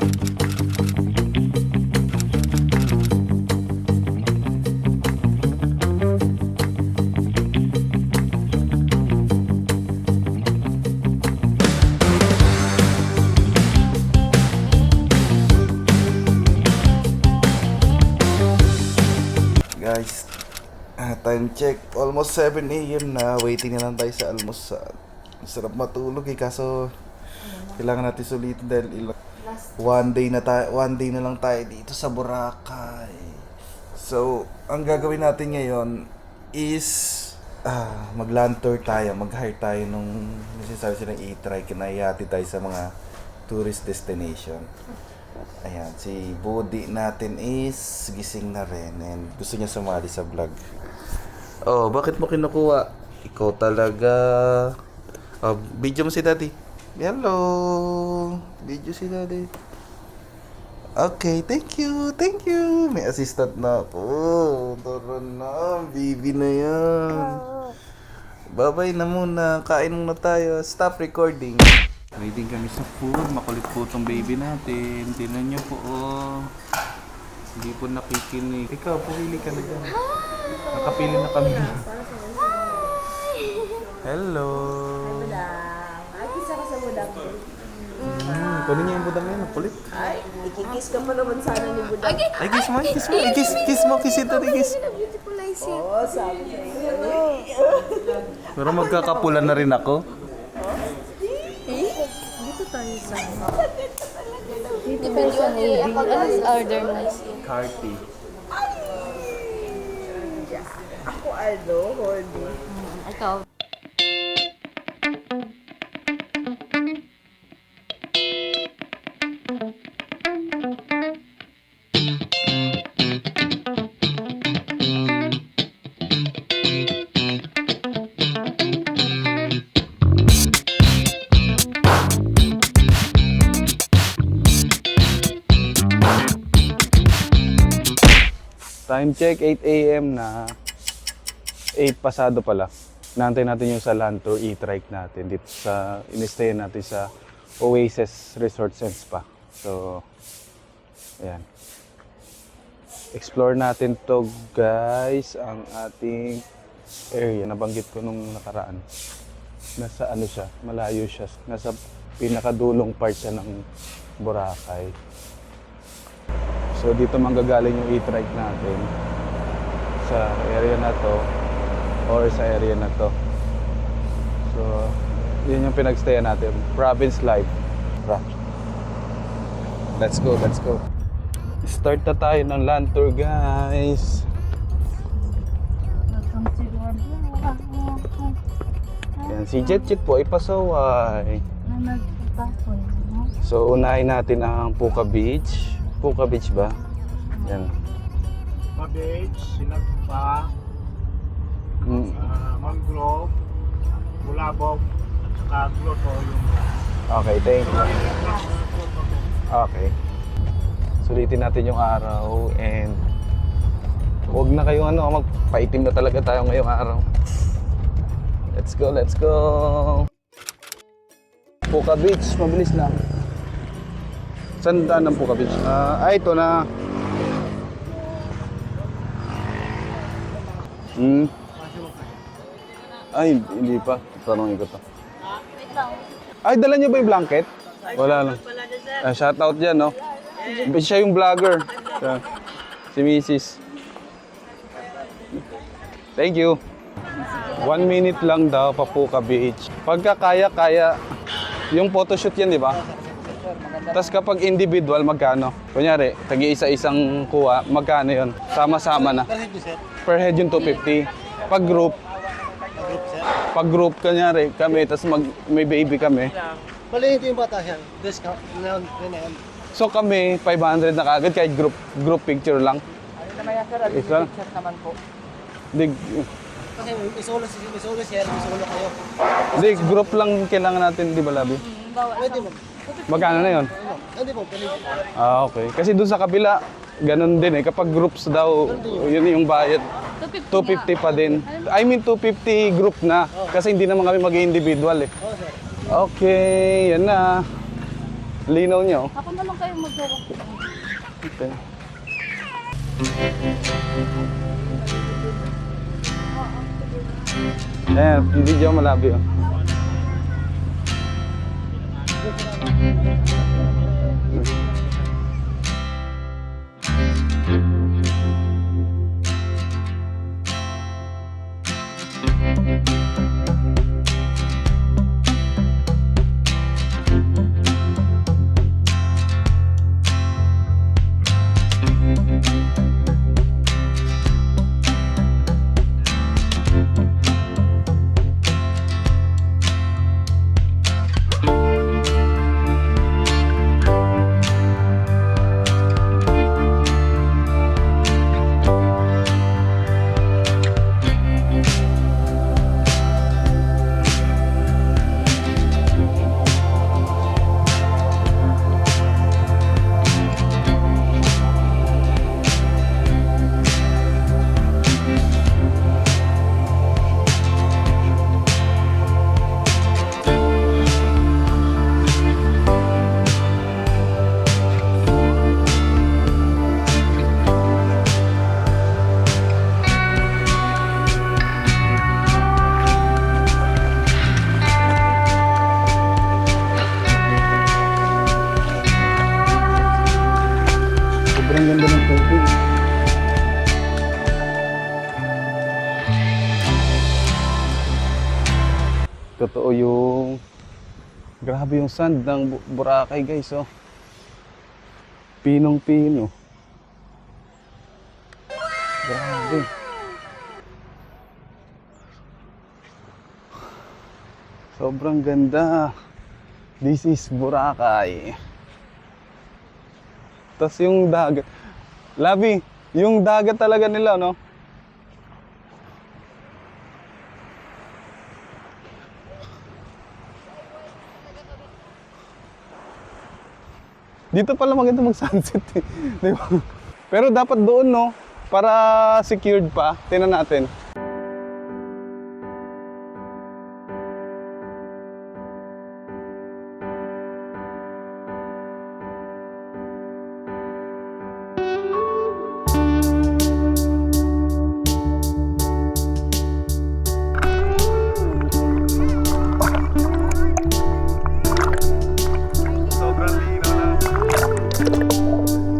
Guys, time check, almost 7 a.m. na. Waiting na lang tayo sa almusal. Sarap matulog kaso kailangan natin sulitin dahil one day na lang tayo dito sa Boracay. So, ang gagawin natin ngayon is mag-land tour tayo, mag-hire tayo nung sinasabi silang e-trike na ihati tayo sa mga tourist destination. Ayan, si Budi natin is gising na rin and gusto niya sumali sa vlog. Oh, bakit mo kinukuha? Ikaw talaga. Oh, video mo si Daddy. Hello. Video si Daddy. Okay, thank you. Thank you. May assistant na ako. Tara na, baby na yan. Bye-bye na muna. Kain muna tayo. Stop recording. Waiting kami sa food. Makulit po itong baby natin. Tingnan niyo po, oh. Hindi po nakikinig. Ikaw, pumili ka na dyan. Nakapili na kami. Hello. Ay, kisa ka sa budang. Kunin niya yung budang na yun. Makulit. Ay, ikikis ka pa naman sana ni budang. Ay, kiss mo. Kiss mo. Kiss mo. Kiss ito. Kiss. Beautiful eyes yun. Oo, sabi ko. Pero magkakapulan na rin ako. Dito tayo sa... Depende on the order na. Carty. Ako ano, Hordy. Ikaw. Time check, 8 a.m. na. 8 pasado pala. Naantay natin yung sa land tour e-trike natin dito sa in-stay natin sa Oasis Resort and Spa. So, ayan. Explore natin to guys, ang ating area. Nabanggit ko nung nakaraan. Nasa ano siya, malayo siya. Nasa pinakadulong part siya ng Boracay. So dito manggagaling yung e-trike natin sa area na to or sa area na to. So yun yung pinagstayan natin, Province Life. Let's go, let's go. Start na tayo ng land tour guys. Yan, si Jetjet po ay pasaway. So unahin natin ang Puka Beach. Puka Beach ba? Yan. Puka Beach, Sinagpa, Mangrove, Bulabog, at saka Grotto yung... Okay, thank you. Okay. Sulitin natin yung araw and huwag na kayong magpaitim na talaga tayo ngayong araw. Let's go, let's go! Puka Beach, mabilis lang. Saan daan ng Puka Beach? Ito na. Ay, hindi pa. Tanongin ko to. Ay, dala niyo ba yung blanket? Wala lang. Shoutout dyan, no? Siya yung vlogger. Si Mrs. Thank you. 1 minute lang daw pa Puka Beach. Pagka kaya. Yung photoshoot yan, di ba? Tapos kapag individual, magkano? Kunyari, tagi-isa-isang kuha, magkano yun? Sama-sama na. Per head yung 250. Pag group, kunyari, kami, tapos may baby kami. Mali ito yung bata siya. Discount. So kami, 500 na kagad kahit group picture lang. Isa? Picture naman po. Di, Kasi isolo siya, isolo kayo. di, group lang kailangan natin, di ba, Labi? Pwede mo. Magkano na yun? Hindi po, pwede. Okay. Kasi doon sa kabila, ganun din eh. Kapag groups daw, yun yung bayad. 250 pa din. I mean 250 group na. Kasi hindi naman kami mag-individual eh. Okay, yan na. Linaw niya, oh. Ako na lang kayo magawa. Okay. Ayan, video malabi, oh. Sobrang ganda ng tubig. Totoo yung grabe yung sand ng Boracay, guys, oh. Pinong-pino. Grabe. Sobrang ganda. This is Boracay. Tapos yung dagat. Labi, yung dagat talaga nila, no? Dito pala maganda mag-sunset, eh. Di ba? Pero dapat doon, no? Para secured pa. Tingnan natin. Sobrang linaw na. Tingnan niyo rin yung edit.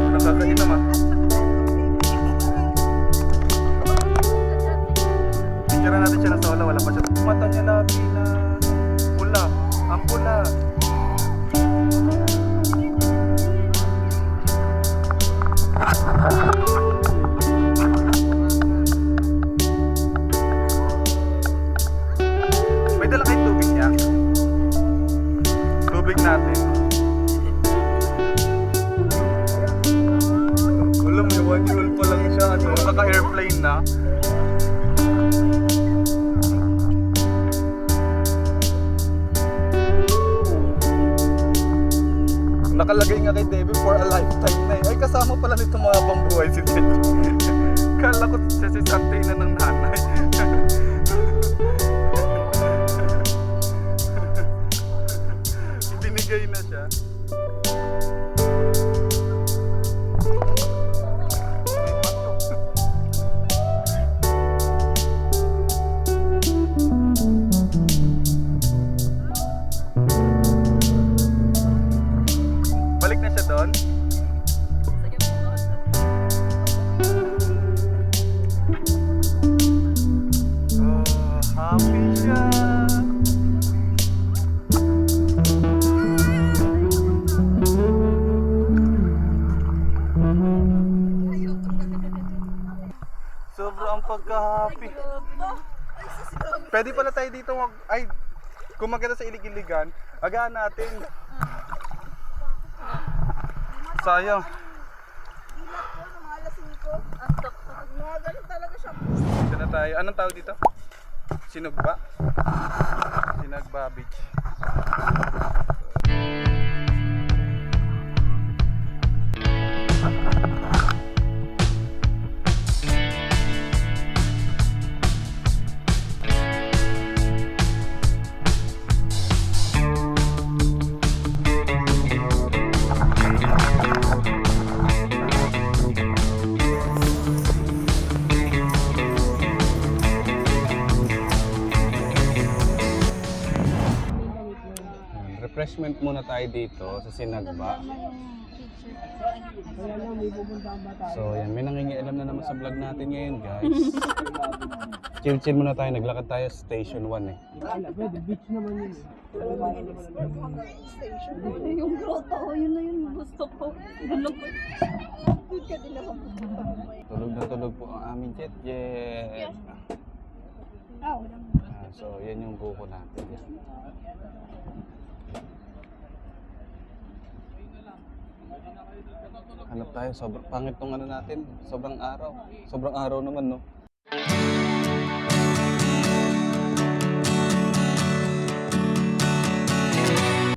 Nakakain naman. Picture natin siya na sa wala pa siya. Mata niya labi na pula. Ang pula. May dala kayong tubig niya? Tubig natin. Alam mo, 1-year-old pa lang siya, ano, naka-airplane na. Nakalagay nga kay Debbie for a lifetime na, eh. Ay, kasama pala nito mga pambuhay si Debbie. Kala ko siya si Santina ng nanay. Binigay na siya. Balik na siya doon. Oh, happy siya. Napaka-happy. Pwede pala tayo dito kung maganda sa ilig-iligan, agahan natin. Sayang. Mga ganun talaga siya. Dito na tayo. Anong tawag dito? Sinugba? Sinugba Beach. Refreshment muna tayo dito sa Sinagba. So yan, may nangingialam na naman sa vlog natin ngayon guys. Chill-chill muna tayo, naglakad tayo sa Station 1 eh. Yung grotto ko, yun na yun gusto ko. Ganun ko. Tulog na tulog po ang aming jet. So yan yung buko natin. Yan. Hanap tayo, sobrang pangit tong ano natin, sobrang araw. Sobrang araw naman, no?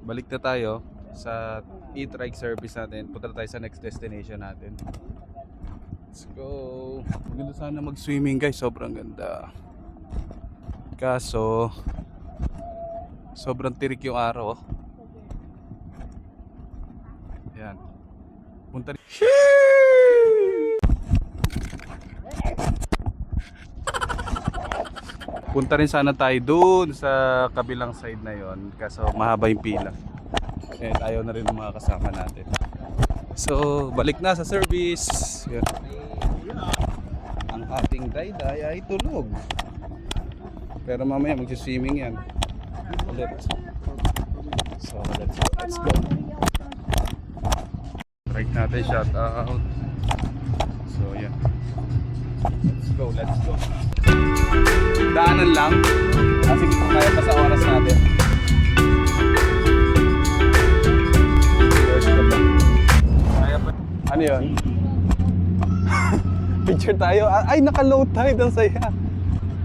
Balik na tayo sa e-trike service natin. Punta na tayo sa next destination natin. Let's go! Maganda sana mag-swimming guys, sobrang ganda. Kaso, sobrang tirik yung araw. Yan. Punta rin. Punta rin sana tayo doon sa kabilang side na yon, kaso mahaba yung pila. And ayaw na rin ng mga kasama natin. So, balik na sa service. Yan. Ang ating dayday ay tulog. Pero mamaya mag-swimming yan. Ulit. So, let's go. Right natin, shout out. So yeah. Let's go. Daanan lang. Kasi kung kaya pa sa oras natin. Kaya pa. Ano yun? Picture tayo. Ay, naka-low tide. Ang saya.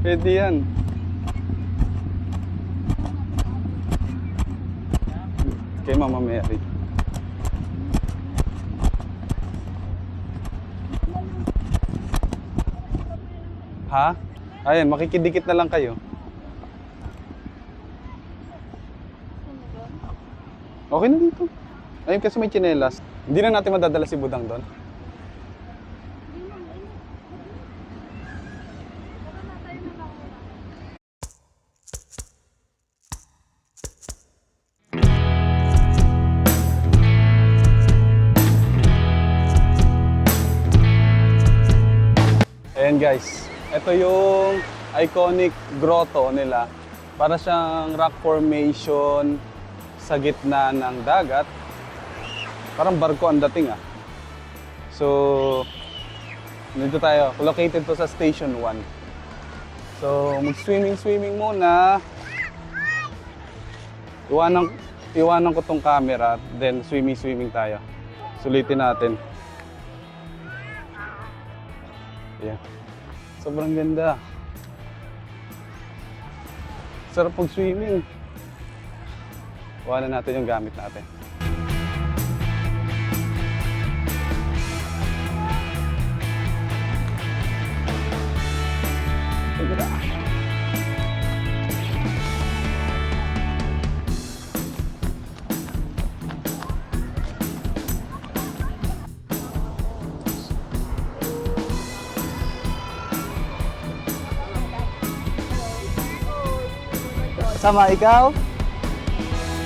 Pwede yan. Kay Mama Mary. Ha? Ayan, makikidikit na lang kayo. Okay na dito. Ayun kasi may tsinelas. Hindi na natin madadala si Budang doon. Ayan guys. Ito yung iconic grotto nila. Para siyang rock formation sa gitna ng dagat. Parang barko ang dating ah. So, dito tayo. Located to sa Station 1. So, mag-swimming muna. Iwanan ko tong camera. Then, swimming tayo. Sulitin natin. Ayan. Sobrang ganda. Sarap pag-swimming. Iwanan natin yung gamit natin. Sama ikaw?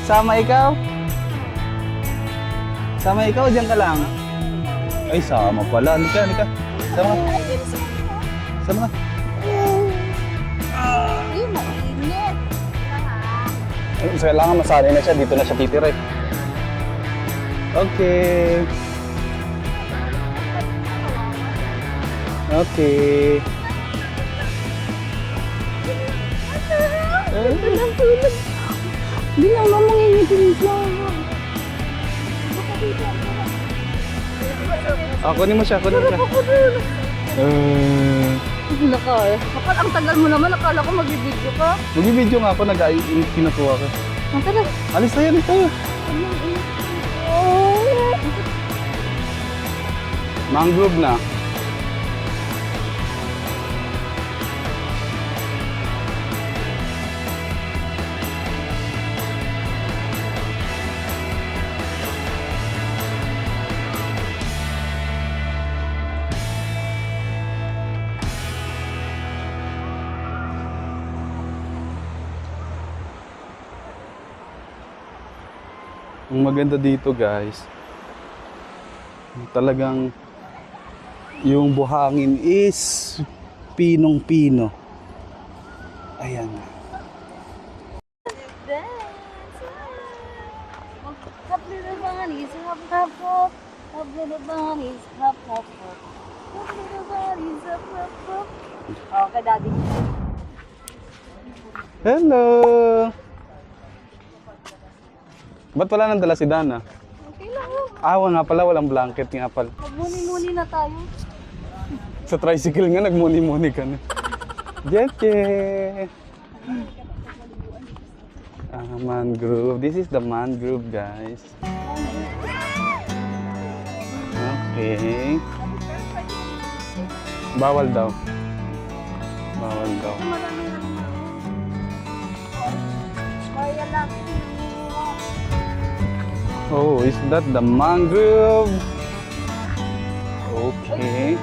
Sama ikaw? Sama ikaw, diyan ka lang. Ay, sama pala. Halika. Sama ka. Sama ka. Ay, mainit. Ay, kailangan masanay na siya. Dito na siya titira eh. Okay. Okay. Walang tulog. Hindi na ako mangingitin siya. Kunin mo siya, kunin mo siya. Wala ka eh. Kapag ang tagal mo naman, akala ko mag-video ka. Mag-video nga ako, kinukuha ko. Ang tagal. Alis tayo, alis tayo. Mangrove na. Ang maganda dito guys, talagang yung buhangin is pinong-pino. Ayan. Hop little bunnies, hop hop hop. Hop little bunnies, hop hop hop. Hop little bunnies, hop hop hop. Okay, daddy. Hello! Ba't wala nang dala si Dana? Okay lang yun. Nga pala, walang blanket nga pala. Magmuni-muni na tayo. Sa tricycle nga, nagmuni-muni ka na. Jeche! Mangrove. This is the mangrove, guys. Okay. Bawal daw. Bawal daw. Kaya lang. Oh, is that the mangrove? Okay.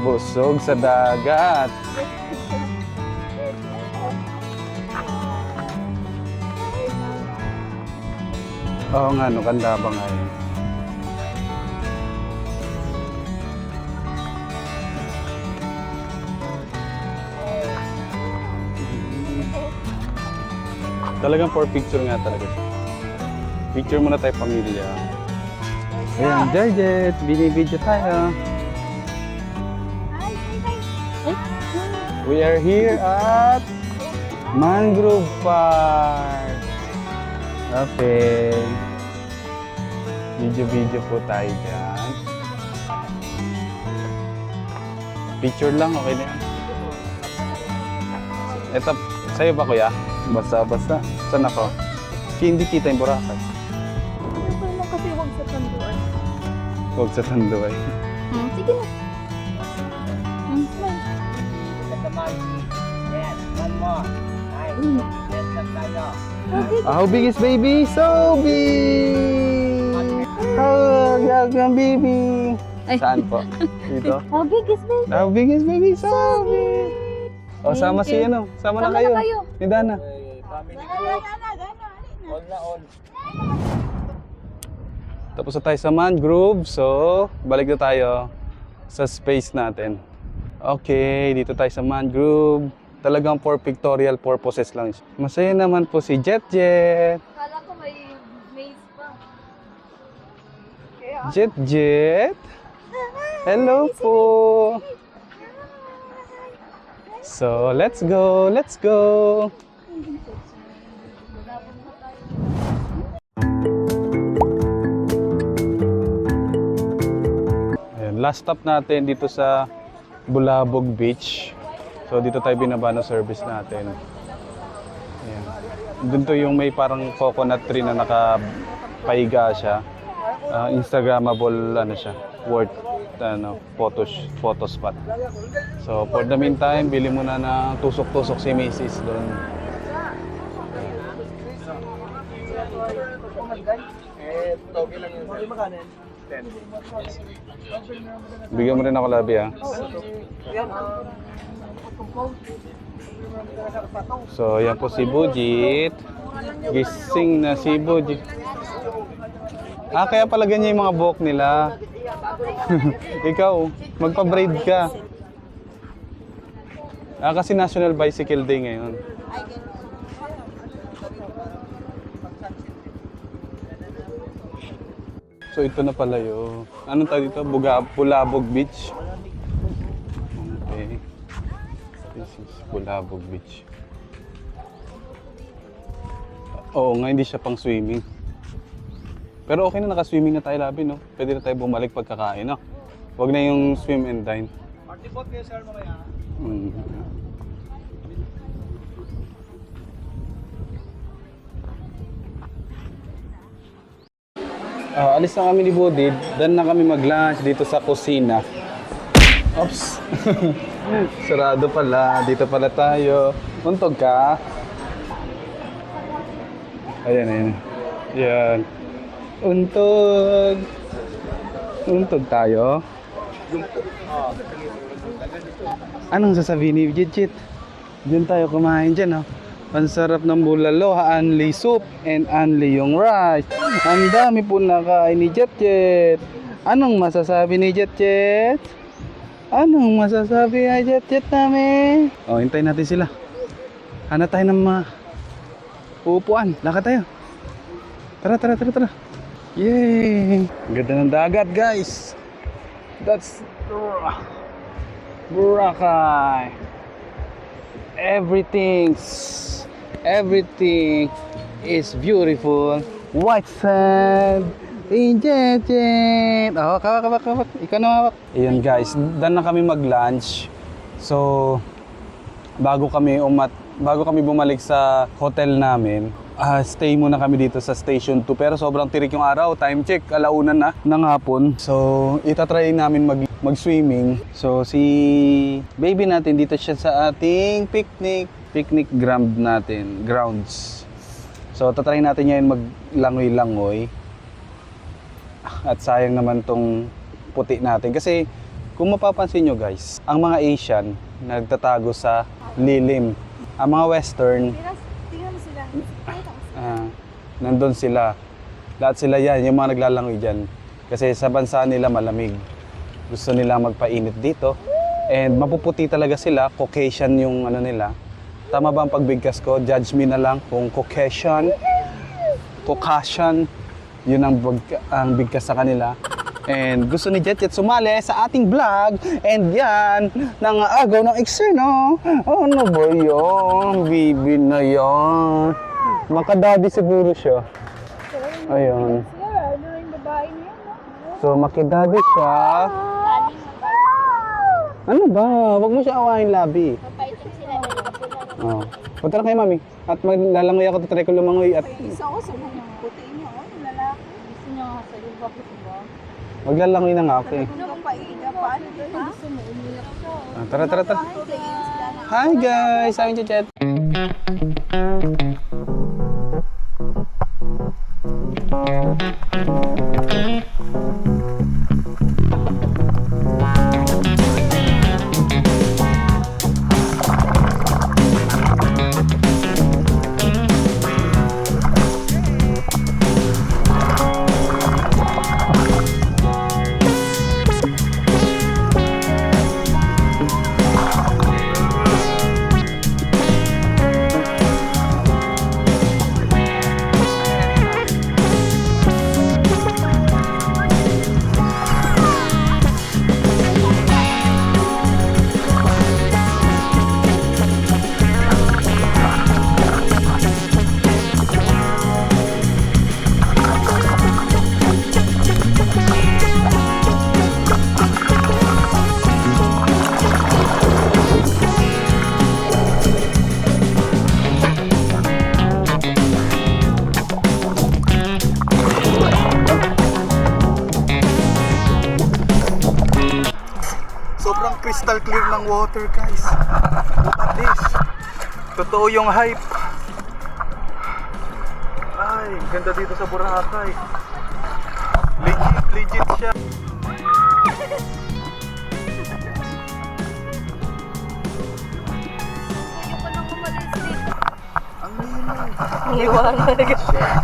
Busog sa dagat. Oo nga, no, kanda ba nga yun? Talagang for picture nga talaga siya. Picture muna tayo pamilya. Ayan, Jarjet, binibidyo tayo. We are here at Mangrove Park. Okay. Video po tayo dyan. Picture lang, okay na yan. Ito, sa'yo ba kuya? Basta. Saan ako? Hindi kita yung Boracay. Ano lang kasi huwag sa tanduan. Huwag sa Tanduay. Sige na. Smile. How big is baby? So big! How big ang baby? Ay. Saan po? Dito? How big is baby? How big is baby? So big! O, sama si ano? Sama na kayo. Ni Dana. Tapos na tayo sa mangrove. So, balik na tayo sa space natin. Okay, dito tayo sa mangrove. Talagang for pictorial purposes lang siya. Masaya naman po si Jet. Kala ko may maze pa. Jet. Hello po. So, let's go. Ayan, last stop natin dito sa Bulabog Beach. So, dito tayo binaba ng service natin. Ayan. Doon to yung may parang coconut tree na nakapahiga siya. Instagrammable ano siya, worth photo spot. So for the meantime, bili muna ng tusok-tusok si Mrs. doon. Bigyan mo rin ako labi ha. So yan po si Bujit. Gising na si Bujit. Kaya pala ganyan yung mga buhok nila. Ikaw, magpa-braid ka. Kasi National Bicycle Day ngayon. So ito na pala yun. Anong tawag dito? Bulabog Beach. Okay. This is Bulabog Beach. Oo nga, hindi siya pang swimming. Pero okay na, naka-swimming na tayo, Labi, no? Pwede na tayo bumalik pagkakain, no? Huwag na yung swim and dine. Party boat kayo, sir, mamaya. Mm. Alis na kami ni Budid. Dan na kami mag-lunch dito sa kusina. Oops! Sarado pala. Dito pala tayo. Untog ka? Ayan, ayan. Ayan. Untog! Untog tayo. Anong sasabihin ni Jit? Diyan tayo kumain dyan, oh. Ang sarap ng bulalo, only soup and only yung rice. Ang dami po nakain ni Jet. Anong masasabi ni Jet? Anong masasabi ni Jet namin? Oh, hintayin natin sila. Hanap tayo ng mga upuan. Lakad tayo. Tara. Yay! Ang ganda ng dagat, guys. That's Boracay. Everything is beautiful. White sand. Jet. Oh, kawak. Ikaw na hawak. Ayan guys, done na kami mag-lunch. So, bago kami bumalik sa hotel namin, stay muna kami dito sa Station 2. Pero sobrang tirik yung araw. Time check, 1:00 na ng hapon. So, itatry namin mag-swimming. So, si baby natin dito siya sa ating picnic grounds. So, tatry natin ngayon maglangoy-langoy. At sayang naman tong puti natin. Kasi, kung mapapansin nyo guys, ang mga Asian nagtatago sa lilim. Ang mga Western, Tingnan mo sila. nandun sila. Lahat sila yan, yung mga naglalangoy dyan. Kasi sa bansa nila malamig. Gusto nila magpainit dito. And mapuputi talaga sila. Caucasian yung ano nila. Tama ba ang pagbigkas ko? Judge me na lang kung Caucasian. Yun ang bigkas sa kanila. And gusto ni Jet sumali sa ating vlog. And yan, nangagaw ng eksena. Ano ba yun? Bibi na yan. Makadadi siguro siya. Ayun. Ano yung babae niya, no? So, makidadi siya. Ano ba? Huwag mo siya awahin, Labi. Papaitin sila na yung Oh. Punta na kayo, Mami. At maglalangoy ako, tatry ko lumangoy. At Isa ko sa mga puti niya, yung lalaki. Gusto niya nga sa iyo, bakit ba? maglalangoy na nga ako eh. Ano paida, paano ba yun? Gusto mo, umiyak ka. Tara. Tingin sila na. Hi guys! I'm Jet. Sobrang crystal clear ng water, guys. Look at this. Totoo yung hype. Ay, ganda dito sa Boracay. Legit siya. Ayaw ko nang umalis dito. Ang linaw.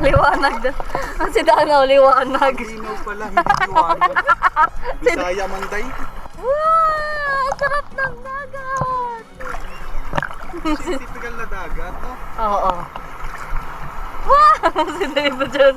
Liwanag na. Ang sidanaw, liwanag. Ang linaw pala, hindi liwanag. Bisaya Manday. Wow! Ang sarap ng dagat! Typical na dagat, no? Oo. Wow! Sinay mo dyan.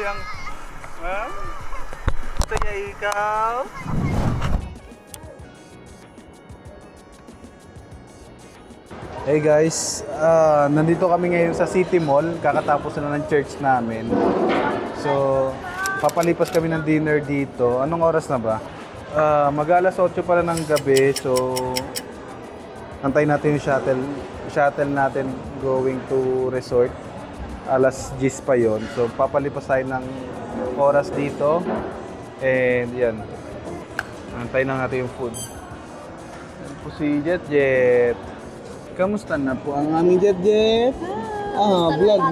ang... Ma'am? Ito ya ikaw? Hey guys, nandito kami ngayon sa City Mall. Kakatapos na ng church namin. So, papalipas kami ng dinner dito. Anong oras na ba? Mag-alas 8 pala ng gabi. So, antayin natin yung shuttle natin going to resort. Alas 10 pa yon. So, papalipas tayo ng oras dito. And yan. Antayin na natin yung food. Yan po si Jet Jet. Kamusta na po ang aming Jet Jet? Vlog.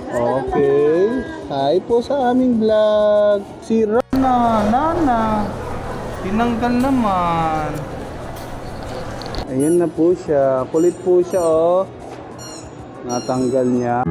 Okay. Hi po sa aming vlog. Si Nana. Tinanggal naman. Ayan na po siya. Kulit po siya, oh. Natanggal niya.